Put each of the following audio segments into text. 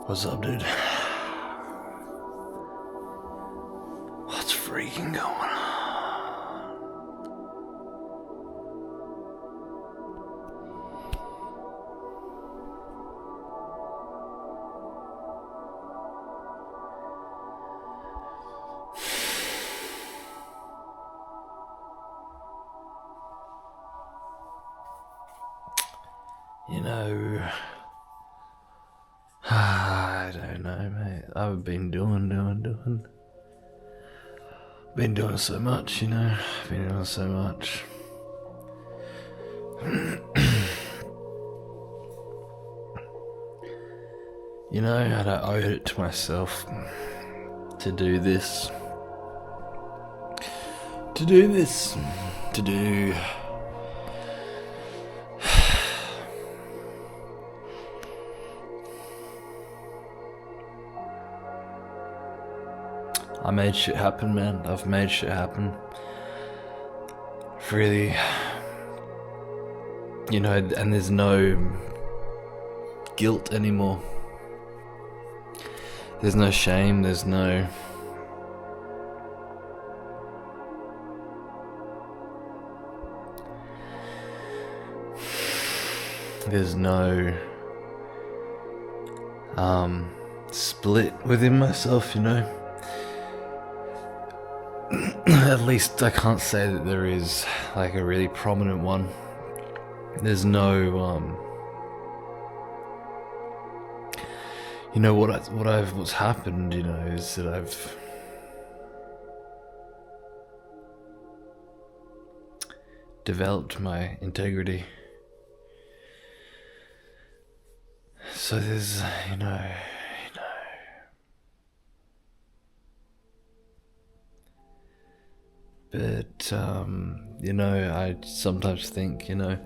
What's up, dude? What's freaking going on? You know, I don't know, mate. I've been doing. Been doing so much, you know. Been doing so much. You know, I owed it to myself to do this. To do. I made shit happen, man. I've made shit happen. Really, you know, and there's no guilt anymore. There's no shame, there's no... There's no split within myself, you know. At least I can't say that there is like a really prominent one. There's no you know what's happened, you know, is that I've developed my integrity. So there's, you know. But, you know, I sometimes think, you know,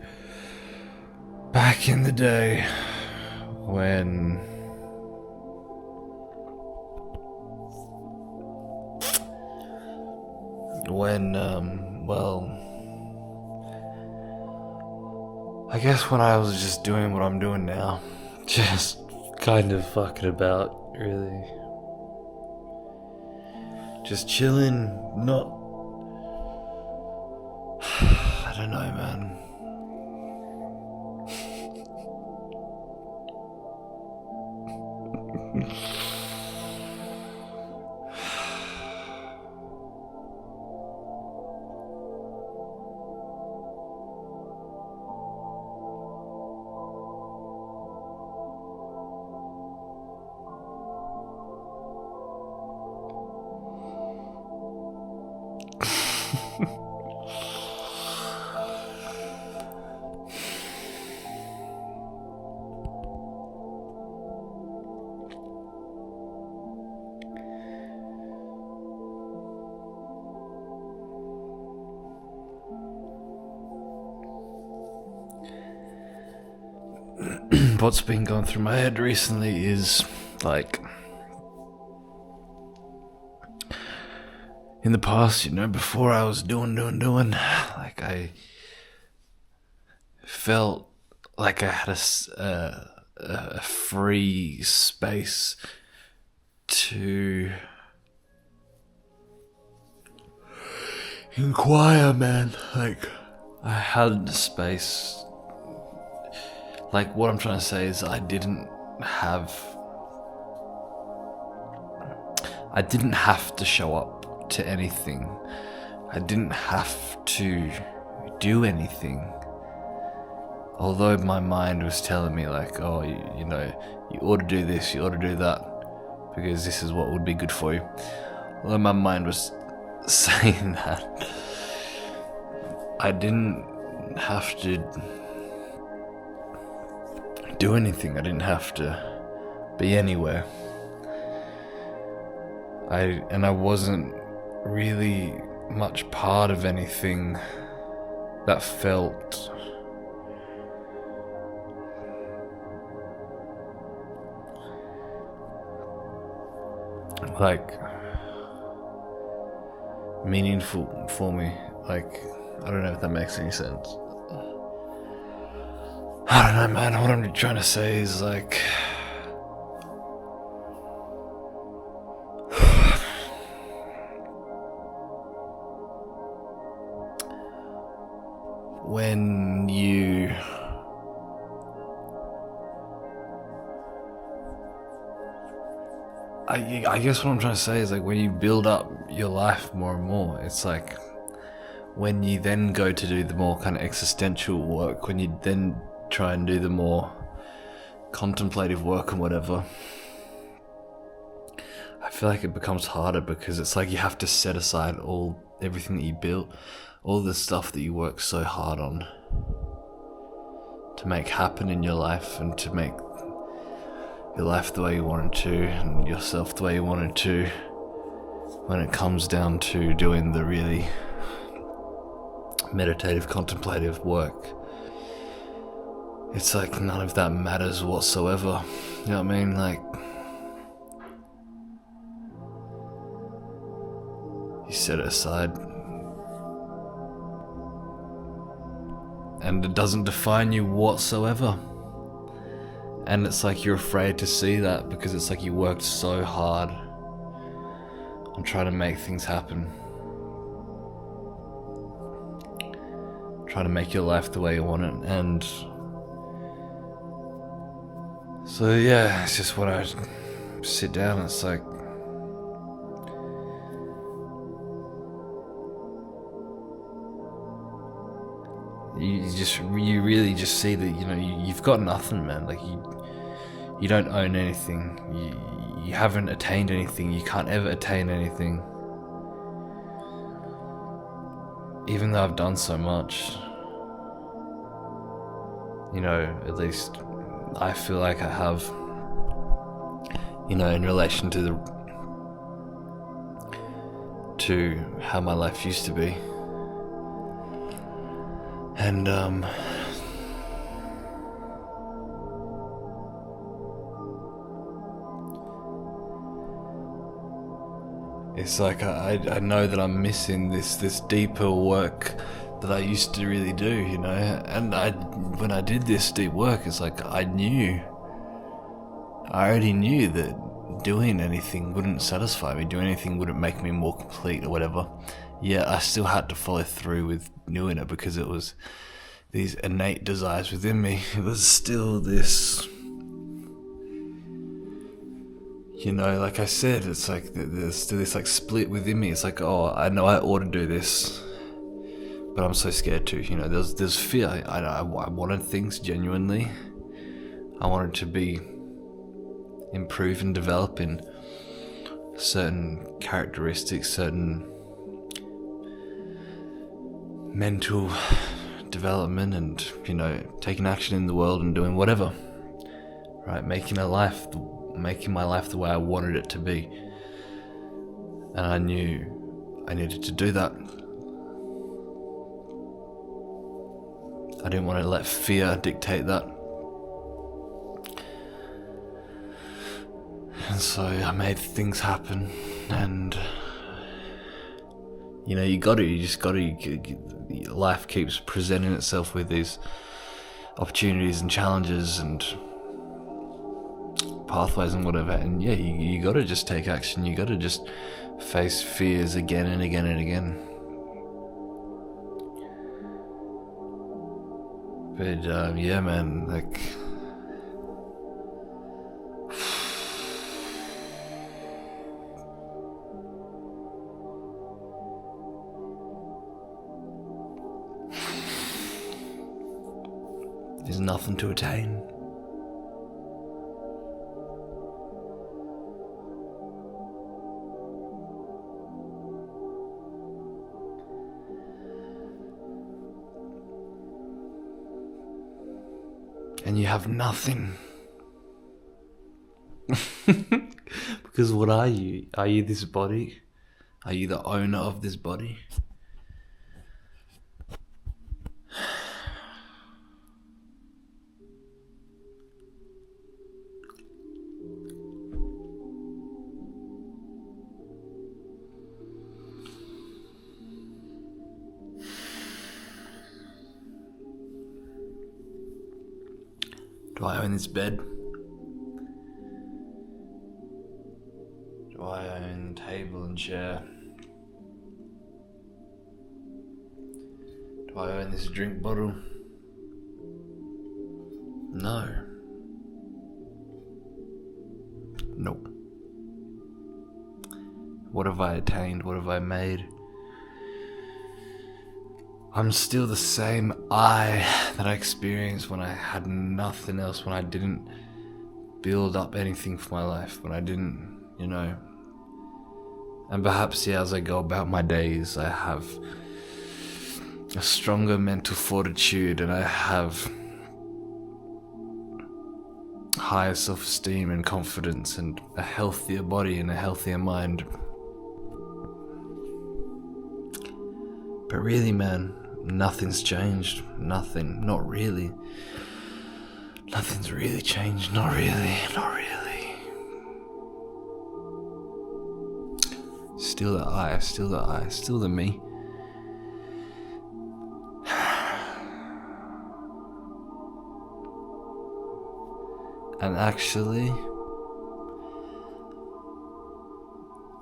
back in the day when well, I guess when I was just doing what I'm doing now, just kind of fucking about, really. Just chilling, not... I don't know, man. What's been going through my head recently is, like, in the past, you know, before I was doing, like, I felt like I had a free space to inquire, man. Like, I had the space. Like, what I'm trying to say is I didn't have to show up to anything. I didn't have to do anything. Although my mind was telling me, like, oh, you know, you ought to do this, you ought to do that, because this is what would be good for you. Although my mind was saying that, I didn't have to do anything. I didn't have to be anywhere. I wasn't really much part of anything that felt like meaningful for me. Like, I don't know if that makes any sense. I don't know, man. What I'm trying to say is, like, when you I guess what I'm trying to say is like when you build up your life more and more, it's like when you then go to do the more kind of existential work, when you then try and do the more contemplative work and whatever, I feel like it becomes harder because it's like you have to set aside everything that you built, all the stuff that you work so hard on to make happen in your life and to make your life the way you want it to and yourself the way you want it to. When it comes down to doing the really meditative, contemplative work, it's like none of that matters whatsoever. You know what I mean? Like, you set it aside and it doesn't define you whatsoever. And it's like you're afraid to see that because it's like you worked so hard on trying to make things happen, trying to make your life the way you want it. And so yeah, it's just when I sit down, it's like you really just see that, you know, you've got nothing, man. Like you don't own anything. You haven't attained anything. You can't ever attain anything. Even though I've done so much, you know, at least I feel like I have, you know, in relation to how my life used to be. And it's like I know that I'm missing this deeper work that I used to really do, you know. And when I did this deep work, it's like I already knew that doing anything wouldn't satisfy me, doing anything wouldn't make me more complete or whatever. Yet I still had to follow through with doing it because it was these innate desires within me. It was still this, you know, like I said, it's like there's still this like split within me. It's like, oh, I know I ought to do this, but I'm so scared to. You know, there's fear. I wanted things genuinely. I wanted to be improve and develop in certain characteristics, certain mental development, and, you know, taking action in the world and doing whatever, right? Making my life the way I wanted it to be. And I knew I needed to do that. I didn't want to let fear dictate that. And so I made things happen, and you know, life keeps presenting itself with these opportunities and challenges and pathways and whatever, and yeah, you gotta just take action. You gotta just face fears again and again and again. But yeah, man, like, there's nothing to attain. And you have nothing. Because what are you? Are you this body? Are you the owner of this body? Do I own this bed? Do I own the table and chair? Do I own this drink bottle? No. Nope. What have I attained? What have I made? I'm still the same I that I experienced when I had nothing else, when I didn't build up anything for my life, when I didn't, and perhaps, as I go about my days, I have a stronger mental fortitude and I have higher self-esteem and confidence and a healthier body and a healthier mind. But really, man, nothing's changed. Nothing. Not really. Nothing's really changed. Not really. Not really. Still the I. Still the I. Still the me. And actually,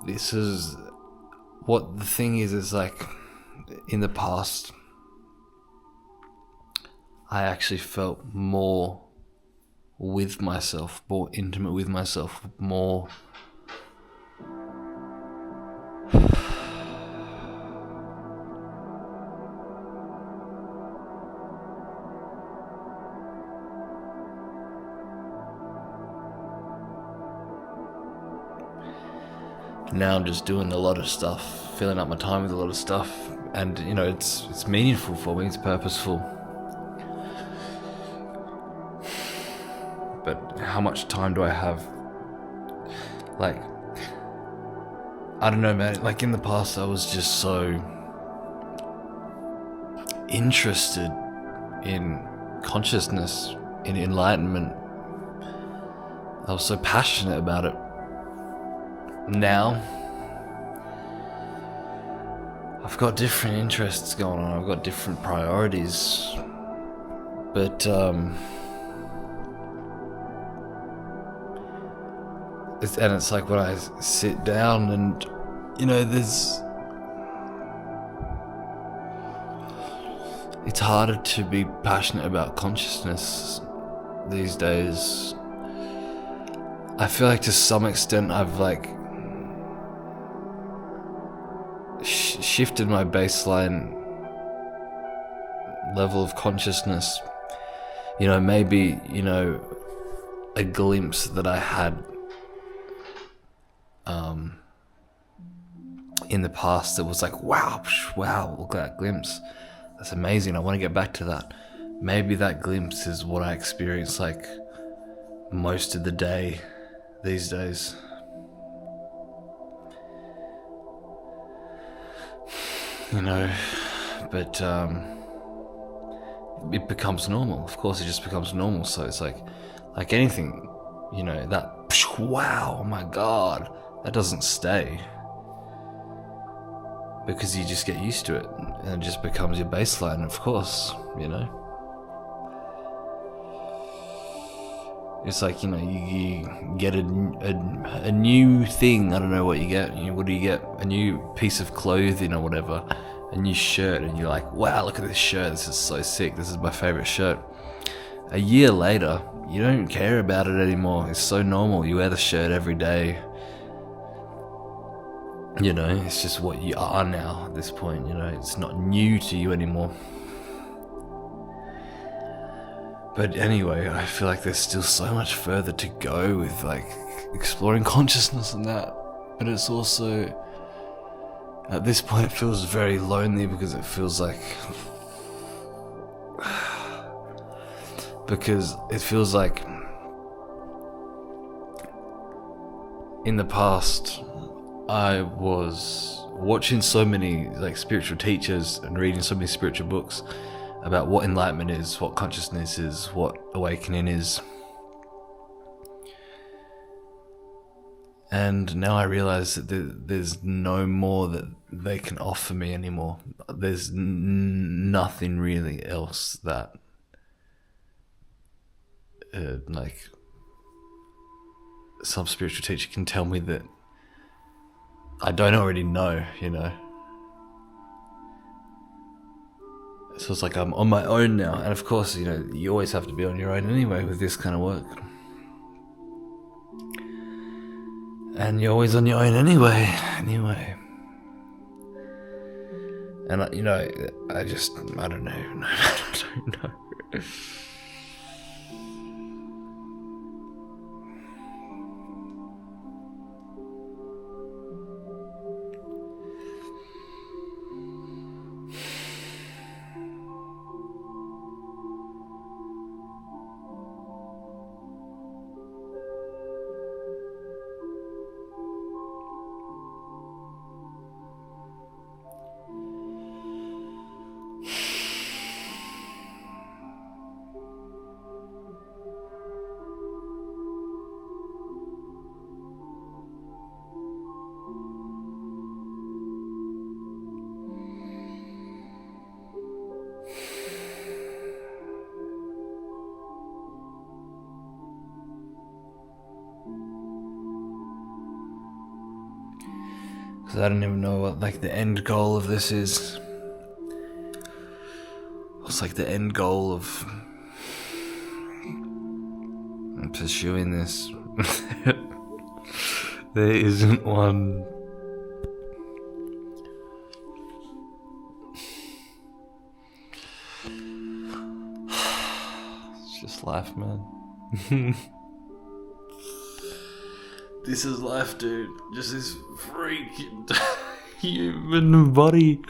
this is what the thing is like, in the past, I actually felt more with myself, more intimate with myself, more now I'm just doing a lot of stuff, filling up my time with a lot of stuff, and it's meaningful for me, it's purposeful. But how much time do I have? Like, I don't know, man. Like, in the past, I was just so interested in consciousness, in enlightenment. I was so passionate about it. Now, I've got different interests going on. I've got different priorities. But, it's like when I sit down and, it's harder to be passionate about consciousness these days. I feel like to some extent I've shifted my baseline level of consciousness. Maybe, a glimpse that I had in the past that was like, wow, look at that glimpse. That's amazing. I want to get back to that. Maybe that glimpse is what I experience like most of the day these days. But it becomes normal. Of course, it just becomes normal. So it's like anything, that wow, oh my God, that doesn't stay, because you just get used to it and it just becomes your baseline. Of course, it's like, you get a new thing. I don't know what you get. What do you get? A new piece of clothing or whatever, a new shirt, and you're like, wow, look at this shirt, this is so sick, this is my favorite shirt. A year later, you don't care about it anymore. It's so normal. You wear the shirt every day. It's just what you are now at this point. It's not new to you anymore. But anyway, I feel like there's still so much further to go with exploring consciousness and that. But it's also, at this point, it feels very lonely, because it feels like in the past I was watching so many spiritual teachers and reading so many spiritual books about what enlightenment is, what consciousness is, what awakening is. And now I realize that there's no more that they can offer me anymore. There's nothing really else that some spiritual teacher can tell me that I don't already know, So So it's like I'm on my own now. And of course, you know, you always have to be on your own anyway with this kind of work. And you're always on your own anyway. And, you know, I don't know. I don't know. Because I don't even know what, like, the end goal of this is. What's, like, the end goal of pursuing this? There isn't one. It's just life, man. This is life, dude. Just this freaking human body.